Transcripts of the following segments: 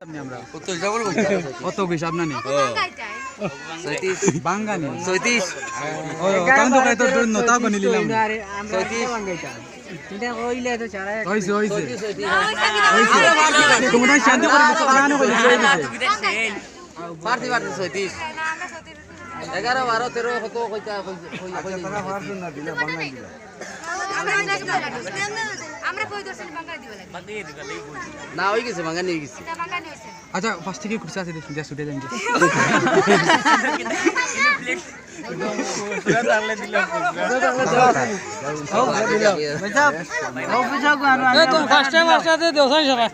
আমরা কত হিসাব না নেই 37 বাঙ্গানি 37 ও কারণ তো কত নতা বানি নিলাম 37 এটা কইলে তো ছাড়া হইছে হইছে তোমরা শান্তি করে বসো কানে কইলে পারতি 37 11 12 13 কত কইতা আমরা কই দর্শন বাঙালি দিবা লাগে না হই গেছে বাঙালি হই গেছে এটা বাঙালি হইছে আচ্ছা ফার্স্ট থেকে কুরসা আছে দেখুন যা ছুটে যান তো ফার্স্ট টাইম আসতে দেও সাই সবাই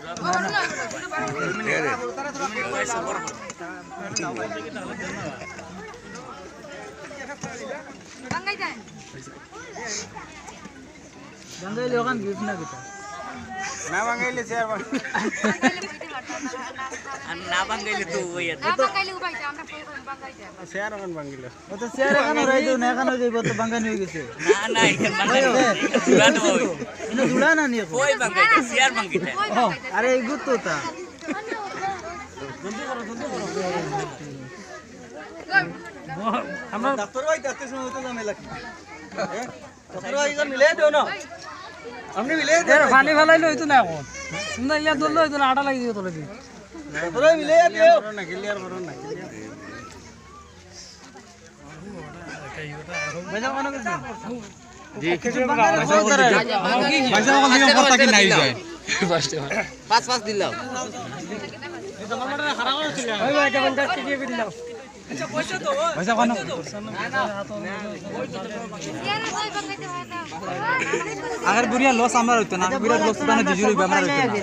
বাঙালি দেন বাঙালি ওখান গিফট না কিতা না বাঙ্গাইলে শেয়ার না বাঙালি তো ওই না বাঙালি উবাইতে আমরা বাঙালি দেন শেয়ার ওখান বাঙ্গিলা ও তো শেয়ার এখানে রাই দেও না এখানে যাইব তো বাঙালি হয়ে গেছে না না এখান বাঙালি জুড়ানো হই ইনো জুড়া না নি কই বাঙালি শেয়ার বাঙালি কই বাঙালি আরে এই গুত তো তা আমরা ডাক্তার ভাই ডাক্তার সময় তো ঝামেলা কি হ্যাঁ ডাক্তার ভাই এটা মিলে দেও না আপনি মিলে দেন পানি ফেলাইলো হইতো না এখন সুন্দর ইয়া দললো হইতো না আটা লাগি দিও তোলে দি ডাক্তার ভাই মিলে দেও না ক্লিয়ার করো না বেজা কোন কিছু জি পয়সা কল দিও পড়তা কি নাই যায় পাঁচ পাঁচ দিলাম ওই ভাই 50 টাকা দিয়ে দিলাম পয়সা কোন ইয়ারে কই বাঙালি হয় না আগের বুড়িয়া লস আমার হইতো না বুড়িয়া লস দানা জিজুরি আমরা হইতো না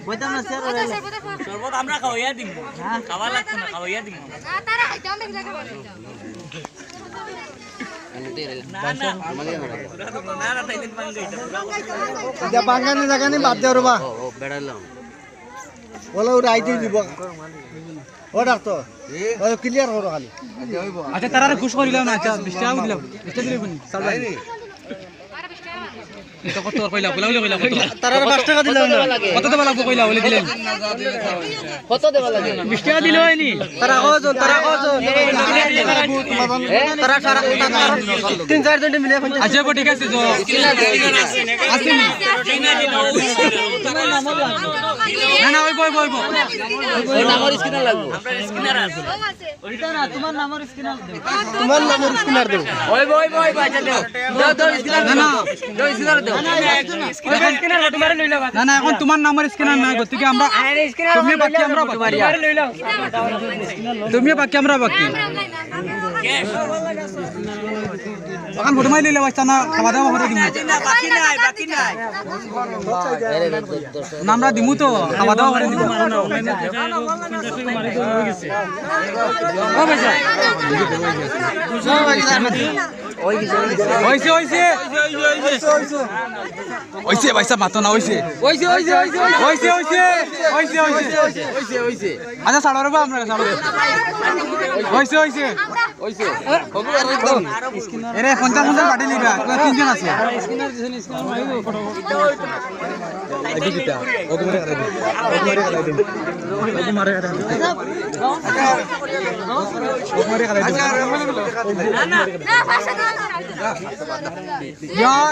বইতাম না শেয়ার আচ্ছা স্যার বড় শরবত আমরা খাওয়াইয়া দিমু খাওয়া লাগতো না খাওয়াইয়া দিমু না তারা খাইতে আমরা কি লাগা না না তাইলে বাঙালি এটা বাঙালি জায়গা নি বাদ দেও রবা ও বেড়াইলাম বলে ওরা আইতে দিব ও ডাক্তার ও ক্লিয়ার করো খালি আচ্ছা তারা খুশ করিলাম না আচ্ছা 20 টাকা দিলাম 20 টাকা দিলাম সালবাই আরে বিশ টাকা এটা কত কইলা কইলা কত তারা 5 টাকা দিলাম না কত দেবা লাগবে কইলা বলে দিলেন কত দেবা লাগে 20 টাকা দিলো হয়নি তারা কজন তারা সারা 3-4 জন মিলে আচ্ছা ঠিক আছে তো আসেনি না না ওই বই ওই নাম্বার স্ক্রিনার লাগবে আমরা স্ক্রিনার আছে ওইটা না তোমার নাম্বার স্ক্রিনার দাও ওই বাজা দাও দাও স্ক্রিনার না না দাও স্ক্রিনার দাও স্ক্রিনার তোমার লইলা না না এখন তোমার নাম্বার স্ক্যানার নাই গতিকে আমরা তুমি বাকি আমরা বাকি লইলা তুমি বাকি আমরা বাকি এখন ফটো মাই লইলে বাচ্চা না খাওয়া দাওয়া করে দিমু বাকি নাই না আমরা দিমু তো খাওয়া দাওয়া করে দিমু ও ভাইসা ওইছে ভাইসা মাতো না ওইছে আচ্ছা ছাড়ো রে আমরা ছাড়ো ওইছে এরে 50 বাটি লিবা তিনজন আছে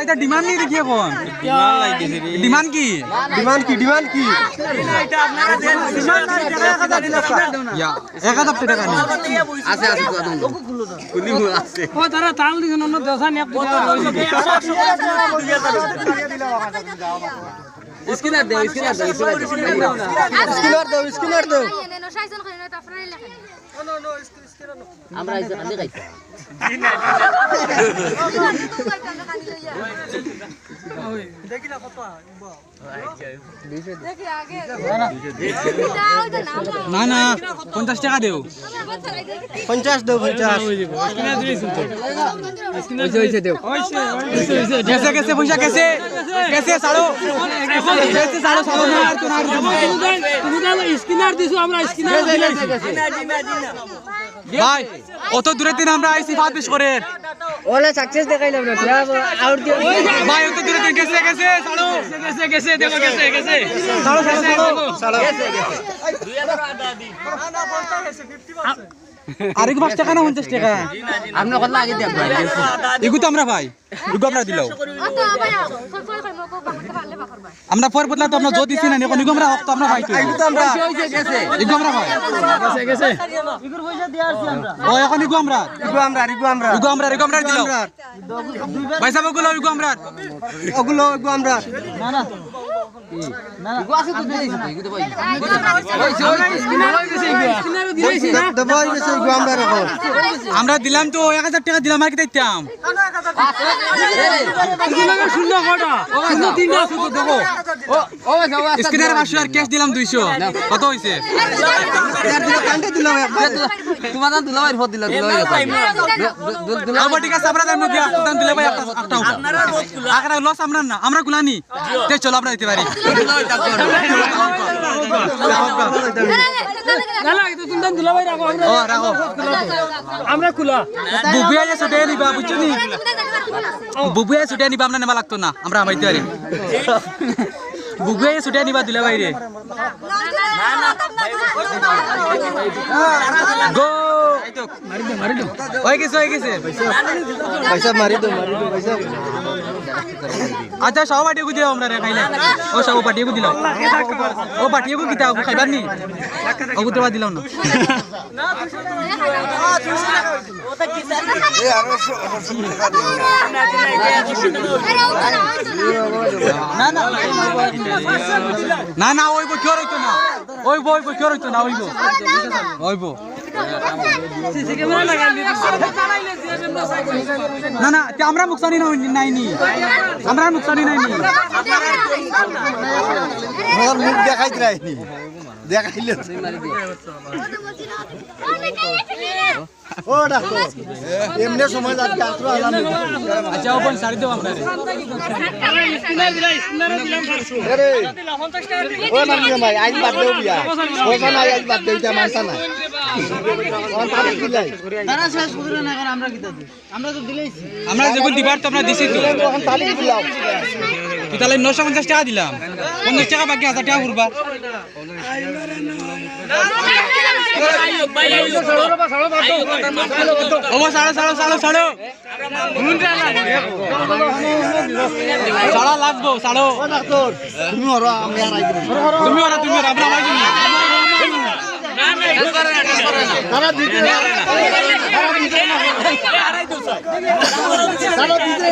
এটা ডিমান্ড নেই দেখি এখন ডিমান্ড কি ইয়া 1000 টাকা নি আছে আছে ও তারা তাল দিছেন অন্য দেশান এক কত লইলো স্ক্রিনার দাও এনে সাইজন খাই না তাফরাই লেখা আমরা আইছে খালি খাইতা দেখিলা কত দেখি আগে দাও তো না না 50 টাকা দেও 50 দাও 50 ওইছে দেও कैसे पैसा कैसे साड़ो তুমি দাও স্ক্রিনার দিছো আমরা স্ক্রিনার ভাই অত দূরের দিন আমরা আইছি 5 করে ওলা সাকসেস দেখাইলাম না তোরা আউট দিয়ে ভাই তো দূরে থেকে গেছে গেছে ছাড়ো গেছে দেখো গেছে ছাড়ো আরেক 5 টাকা না 50 টাকা আপনি কত আগে দেব ভাই এগু তো আমরা ভাই এগু আমরা দিলাও অত ভাই ফল খাই মকো বাকি পারলে বাকর ভাই আমরা পর বদলা তো আমরা জো দিছি না এখন এগু আমরা হক তো আমরা ভাই তো এগু তো আমরা গেছে এগু আমরা ভাই গেছে ইগুর পয়সা দিয়ে আসছি আমরা ও এখন এগু আমরা দিলাও ভাই সাহেব ওগুলো এগু আমরা না ইগো আছে তো দিয়েছি ইগো তো ভাই আমরা দিলাম তো 1000 টাকা দিলাম আর কি দিতাম শূন্য কটা শূন্য তিনটা আছে তো দেখো ও যাও স্ক্রিনের 500 আর ক্যাশ দিলাম 200 কত হইছে তোমার নাম দুলাভাই ফোন দিলা দুলাভাই আবার ঠিক আছে আমরা দাম দিয়া দাম দিলে ভাই একটা আখরা লস আমরা না আমরা গুলানি তে চলো আমরা দিতে পারি না না এটা তুমি দিলা ভাই রাখো ও রাখো আমরা খুলা বুবুয়া যে ছুটে নিবা বুঝছনি বুবুয়া ছুটে নিবা আমরা নেবা লাগতো না আমরা আমাইতে পারি বুবুয়া ছুটে নিবা দিলে বাইরে গো মারি দো হয়ে গেছে পয়সা মারি দো পয়সা আচ্ছা সব পাটিয়ে দিলাম আমরা রে খাইলে ও সব পাটিয়ে দিলাম ও পাটিয়ে কিতা খাইবার নি ও দেবা দিলাম না না না ওইব কিয় রইতো না ওইব কিয় রইতো না ওইব সিসি ক্যামেরা লাগাইলি না না আমরা মুকসানি নাইনি আমরা মুকসানি নাইনি মোর মুখ দেখাইতে রাইনি দেখাইলে ও ডাক্তার এমনি সময় লাগবে আত্র আলাম আচ্ছা ওপন সারি দেব আমরা আরে ও নামি ভাই আজ বাদ দেও বিয়া ওখানে নাই আজ বাদ দেইতা মানতা না কোন তারিখ দিলাই তারা শেষ করে না এখন আমরা কিতা দিই আমরা তো দিলেইছি আমরা যখন দিবার তো আমরা দিছি তো এখন তারিখ দিলাও তুই তাহলে 950 টাকা দিলাম 50 টাকা বাকি 1000 টাকা ঘুরবা ও সাড়ো সাড়ো লাগবো সাড়ো ও ডাক্তার তুমি ওরা আমি আর আইব তুমি ওরা আমরা আমাইনি তারা দিতে তারা দিতে